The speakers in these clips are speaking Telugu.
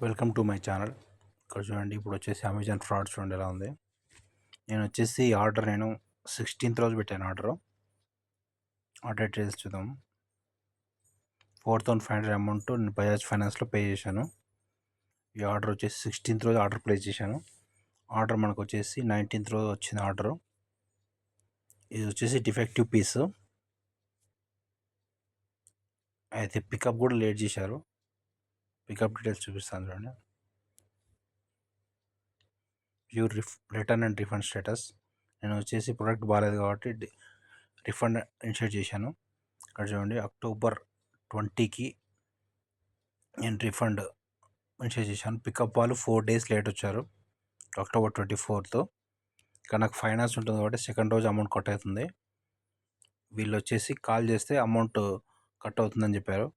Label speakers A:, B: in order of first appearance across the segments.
A: Welcome to my channel. ఇక్కడ చూడండి, ఇప్పుడు వచ్చేసి అమెజాన్ ఫ్రాడ్ చూడండి ఎలా ఉంది. నేను వచ్చేసి నేను 16th రోజు పెట్టాను ఆర్డర్ డీటెయిల్స్ చూద్దాం. 4,500 అమౌంట్ నేను బజాజ్ ఫైనాన్స్లో పే చేశాను. ఈ ఆర్డర్ వచ్చేసి 16th రోజు ఆర్డర్ ప్లేస్ చేశాను. ఆర్డర్ మనకు వచ్చేసి 19th రోజు వచ్చింది ఆర్డర్. ఇది వచ్చేసి డిఫెక్టివ్ పీస్ అయితే పికప్ కూడా లేట్ చేశారు. పికప్ డీటెయిల్స్ చూపిస్తాను చూడండి. Return and refund status. నేను వచ్చేసి ప్రోడక్ట్ బాగాలేదు కాబట్టి రిఫండ్ ఇన్షియేట్ చేశాను. ఇక్కడ చూడండి, October 20కి నేను రిఫండ్ ఇన్షియేట్ చేశాను. పికప్ వాళ్ళు 4 days లేట్ వచ్చారు, October 24th. ఇక్కడ నాకు ఫైనాన్స్ ఉంటుంది కాబట్టి సెకండ్ రోజు అమౌంట్ కట్ అవుతుంది. వీళ్ళు వచ్చేసి కాల్ చేస్తే అమౌంట్ కట్ అవుతుందని చెప్పారు.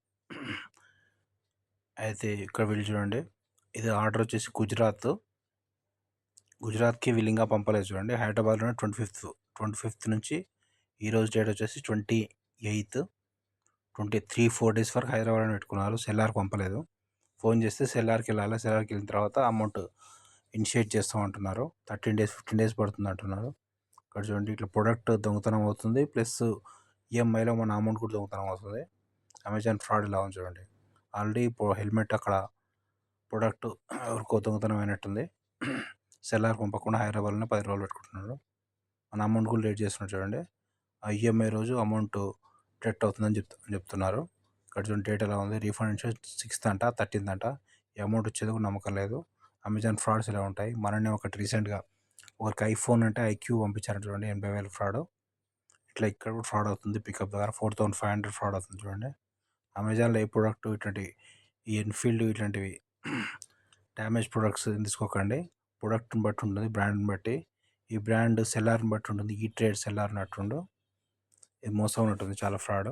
A: అయితే ఇక్కడ వీళ్ళు చూడండి, ఇది ఆర్డర్ వచ్చేసి గుజరాత్కి వీళ్ళు ఇంకా పంపలేదు చూడండి. హైదరాబాద్లోనే 25th నుంచి ఈరోజు డేట్ వచ్చేసి 28th. 4 days వరకు హైదరాబాద్లో పెట్టుకున్నారు. సెల్లార్కి పంపలేదు. ఫోన్ చేస్తే సెల్లార్కి వెళ్ళాలి. సెల్లార్కి వెళ్ళిన తర్వాత అమౌంట్ ఇనిషియేట్ చేస్తామంటున్నారు. 13 days 15 days పడుతుంది అంటున్నారు. ఇక్కడ చూడండి, ఇట్లా ప్రొడక్ట్ దొంగతనం అవుతుంది, ప్లస్ ఈఎంఐలో మన అమౌంట్ కూడా దొంగతనం అవుతుంది. అమెజాన్ ఫ్రాడ్ ఇలా ఉంది చూడండి. ఆల్రెడీ హెల్మెట్ అక్కడ ప్రొడక్ట్ ఎవరికో దొంగతనం అయినట్టుంది. సెల్లార్ పంపకుండా హైదరాబాద్లోనే 10 రోజులు పెట్టుకుంటున్నాడు. మన అమౌంట్ కూడా లేట్ చేస్తున్నాడు చూడండి. ఆ ఈఎంఐ రోజు అమౌంట్ డెట్ అవుతుందని చెప్తున్నారు. ఇక్కడ చూడండి డేట్ ఎలా ఉంది. రీఫండ్ 6th అంట, 13th అంట. ఈ అమౌంట్ వచ్చేది కూడా నమ్మకం లేదు. అమెజాన్ ఫ్రాడ్స్ ఇలా ఉంటాయి. మననే ఒకటి రీసెంట్గా ఒకరికి ఐఫోన్ అంటే ఐక్యూ పంపించారు చూడండి, 80,000 ఫ్రాడ్. ఇట్లా ఇక్కడ కూడా ఫ్రాడ్ అవుతుంది. పికప్ దగ్గర 4,500 ఫ్రాడ్ అవుతుంది చూడండి. అమెజాన్లో ఏ ప్రోడక్ట్ ఇట్లాంటి ఈ ఎన్ఫీల్డ్ ఇట్లాంటివి డ్యామేజ్ ప్రొడక్ట్స్ తీసుకోకండి. ప్రొడక్ట్ని బట్టి ఉంటుంది, బ్రాండ్ని బట్టి. ఈ బ్రాండ్ సెల్లార్ని బట్టి ఉంటుంది. ఈ ట్రేడ్ సెల్లార్ నట్టుండు. ఇది మోసం ఉంటుంది, చాలా ఫ్రాడ్.